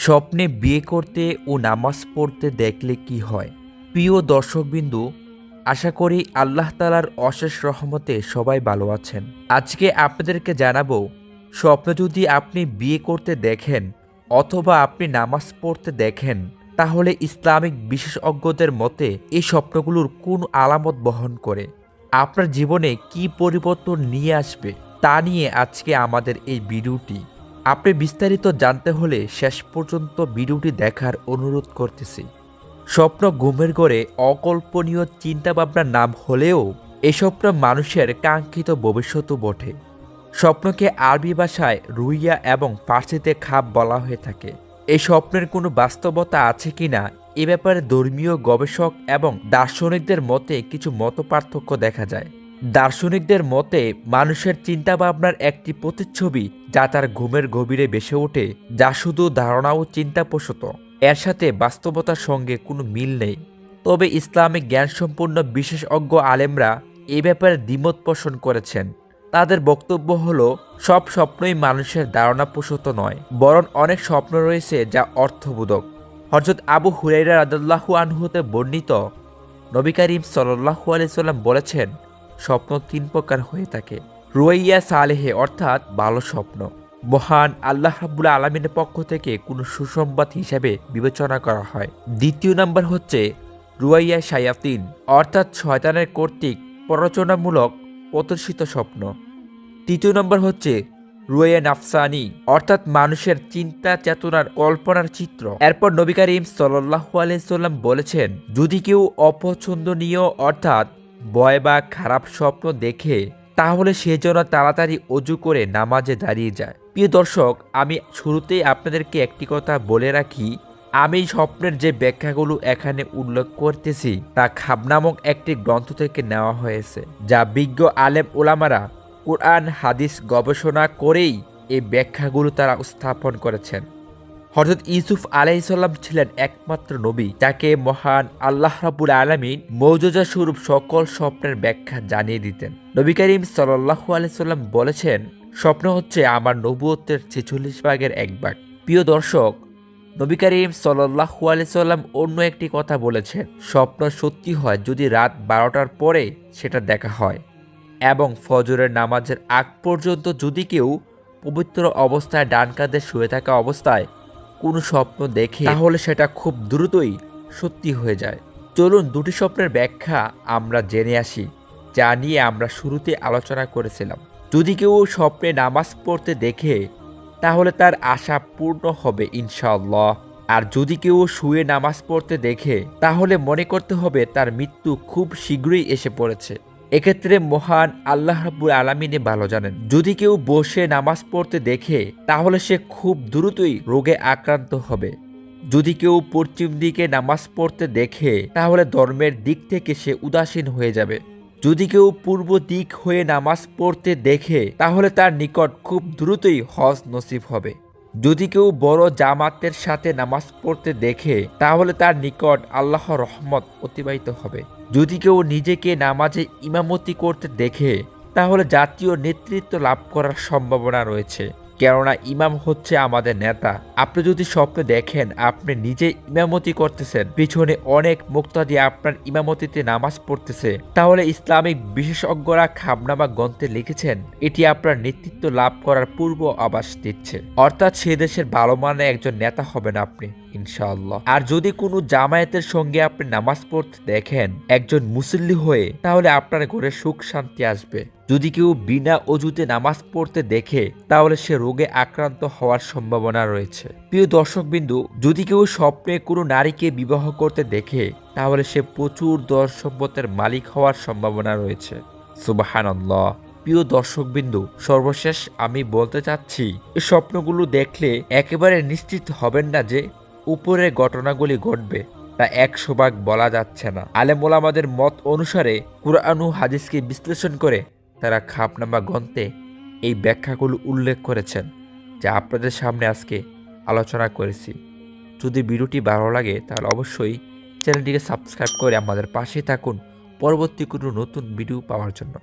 স্বপ্নে বিয়ে করতে ও নামাজ পড়তে দেখলে কি হয়? প্রিয় দর্শকবিন্দু, আশা করি আল্লাহ তাআলার অশেষ রহমতে সবাই ভালো আছেন। আজকে আপনাদেরকে জানাবো, স্বপ্নে যদি আপনি বিয়ে করতে দেখেন অথবা আপনি নামাজ পড়তে দেখেন, তাহলে ইসলামিক বিশেষজ্ঞদের মতে এই স্বপ্নগুলোর কোন আলামত বহন করে, আপনার জীবনে কি পরিবর্তন নিয়ে আসবে, তা নিয়ে আজকে আমাদের এই ভিডিওটি। আপনি বিস্তারিত জানতে হলে শেষ পর্যন্ত ভিডিওটি দেখার অনুরোধ করতেছি। স্বপ্ন ঘুমের ঘরে অকল্পনীয় চিন্তাভাবনার নাম হলেও এই স্বপ্ন মানুষের কাঙ্ক্ষিত ভবিষ্যৎও বটে। স্বপ্নকে আরবি ভাষায় রুইয়া এবং ফার্সিতে খাব বলা হয়ে থাকে। এই স্বপ্নের কোনো বাস্তবতা আছে কিনা এ ব্যাপারে ধর্মীয় গবেষক এবং দার্শনিকদের মতে কিছু মতপার্থক্য দেখা যায়। দার্শনিকদের মতে মানুষের চিন্তাভাবনার একটি প্রতিচ্ছবি যা তার ঘুমের গভীরে ভেসে ওঠে, যা শুধু ধারণা ও চিন্তাপ্রসূত, এর সাথে বাস্তবতার সঙ্গে কোনো মিল নেই। তবে ইসলামিক জ্ঞানসম্পন্ন বিশেষজ্ঞ আলেমরা এ ব্যাপারে দ্বিমত পোষণ করেছেন। তাদের বক্তব্য হলো, সব স্বপ্নই মানুষের ধারণাপ্রসূত নয়, বরং অনেক স্বপ্ন রয়েছে যা অর্থবোধক। হযরত আবু হুরায়রা রাদিয়াল্লাহু আনহু হতে বর্ণিত, নবী করিম সাল্লাল্লাহু আলাইহি সাল্লাম বলেছেন, স্বপ্ন তিন প্রকার হয়ে থাকে। রুইয়া সালেহে অর্থাৎ ভালো স্বপ্ন, মহান আল্লাহ রাব্বুল আলামিনের পক্ষ থেকে কোনো সুসংবাদ হিসাবে বিবেচনা করা হয়। দ্বিতীয় নাম্বার হচ্ছে রুইয়া শায়াতিন অর্থাৎ শয়তানের কর্তৃক প্ররোচনামূলক প্রদর্শিত স্বপ্ন। তৃতীয় নম্বর হচ্ছে রুইয়া নাফসানি অর্থাৎ মানুষের চিন্তা চেতনার কল্পনার চিত্র। এরপর নবী করিম সাল্লাল্লাহু আলাইহি সাল্লাম বলেছেন, যদি কেউ অপছন্দনীয় অর্থাৎ ভয় বা খারাপ স্বপ্ন দেখে, তাহলে সে যেন তাড়াতাড়ি অজু করে নামাজে দাঁড়িয়ে যায়। প্রিয় দর্শক, আমি শুরুতেই আপনাদেরকে একটি কথা বলে রাখি, আমি স্বপ্নের যে ব্যাখ্যাগুলো এখানে উল্লেখ করতেছি তা খাব নামক একটি গ্রন্থ থেকে নেওয়া হয়েছে, যা বিজ্ঞ আলেম ওলামারা কোরআন হাদিস গবেষণা করেই এই ব্যাখ্যাগুলো তারা স্থাপন করেছেন। হযরত ইউসুফ আলাইহিস সালাম ছিলেন একমাত্র নবী যাকে মহান আল্লাহ রাব্বুল আলামিন মুজিজা স্বরূপ সকল স্বপ্নের ব্যাখ্যা জানিয়ে দিতেন। নবী করিম সাল্লাল্লাহু আলাইহি সাল্লাম বলেছেন, স্বপ্ন হচ্ছে আমার নবুয়তের ৪৬ ভাগের ১ ভাগ। প্রিয় দর্শক, নবী করিম সাল্লাল্লাহু আলাইহি সাল্লাম অন্য একটি কথা বলেছেন, স্বপ্ন সত্যি হয় যদি রাত ১২টার পরে সেটা দেখা হয় এবং ফজরের নামাজের আগ পর্যন্ত যদি কেউ পবিত্র অবস্থায় ডান কাঁধে শুয়ে থাকা অবস্থায় কোনো স্বপ্ন দেখে, তাহলে সেটা খুব দ্রুতই সত্যি হয়ে যায়। চলুন দুটি স্বপ্নের ব্যাখ্যা আমরা জেনে আসি, যা নিয়ে আমরা শুরুতে আলোচনা করেছিলাম। যদি কেউ স্বপ্নে নামাজ পড়তে দেখে, তাহলে তার আশা পূর্ণ হবে ইনশাআল্লাহ। আর যদি কেউ শুয়ে নামাজ পড়তে দেখে, তাহলে মনে করতে হবে তার মৃত্যু খুব শীঘ্রই এসে পড়েছে। এক্ষেত্রে মহান আল্লাহ রাব্বুল আলামিন ভালো জানেন। যদি কেউ বসে নামাজ পড়তে দেখে, তাহলে সে খুব দ্রুতই রোগে আক্রান্ত হবে। যদি কেউ পশ্চিম দিকে নামাজ পড়তে দেখে, তাহলে ধর্মের দিক থেকে সে উদাসীন হয়ে যাবে। যদি কেউ পূর্ব দিক হয়ে নামাজ পড়তে দেখে, তাহলে তার নিকট খুব দ্রুতই হজ নসিব হবে। যদি কেউ বড় জামাতের সাথে নামাজ পড়তে দেখে, তাহলে তার নিকট আল্লাহর রহমত অতিবাহিত হবে। যদি কেউ নিজেকে নামাজে ইমামতি করতে দেখে, তাহলে জাতীয় নেতৃত্ব লাভ করার সম্ভাবনা রয়েছে, কেননা ইমাম হচ্ছে আমাদের নেতা। আপনি যদি স্বপ্নে দেখেন আপনি নিজে ইমামতি করতেছেন, পিছনে অনেক মুক্তাদি আপনার ইমামতিতে নামাজ পড়তেছে, তাহলে ইসলামিক বিশেষজ্ঞরা খাবনামা গ্রন্থে লিখেছেন এটি আপনার নেতৃত্ব লাভ করার পূর্ব আভাস দিচ্ছে, অর্থাৎ সে দেশের ভালো মানের একজন নেতা হবেন আপনি ইনশাআল্লাহ। আর যদি কোনো জামায়াতের সঙ্গে আপনি নামাজ পড়তে দেখেন একজন মুসল্লি হয়ে, তাহলে আপনার ঘরে সুখ শান্তি আসবে। যদি কেউ বিনা অজুতে নামাজ পড়তে দেখে, তাহলে সে রোগে আক্রান্ত হওয়ার সম্ভাবনা রয়েছে। প্রিয় দর্শকবিন্দু, যদি কেউ স্বপ্নে কোনো নারীকে বিবাহ করতে দেখে, তাহলে সে প্রচুর ধন সম্পদের মালিক হওয়ার সম্ভাবনা রয়েছে। সুবহানাল্লাহ। প্রিয় দর্শকবিন্দু, সর্বশেষ আমি বলতে চাচ্ছি, এই স্বপ্নগুলো দেখলে একেবারে নিশ্চিত হবেন না যে উপরের ঘটনাগুলি ঘটবে, তা ১০০ ভাগ বলা যাচ্ছে না। আলেম ওলামাদের মত অনুসারে কুরআন ও হাদিসকে বিশ্লেষণ করে তারা খাবনামা গ্রন্থে এই ব্যাখ্যাগুলো উল্লেখ করেছেন, যা আপনাদের সামনে আজকে আলোচনা করেছি। যদি ভিডিওটি ভালো লাগে তাহলে অবশ্যই চ্যানেলটিকে সাবস্ক্রাইব করে আমাদের পাশে থাকুন পরবর্তী কোনো নতুন ভিডিও পাওয়ার জন্য।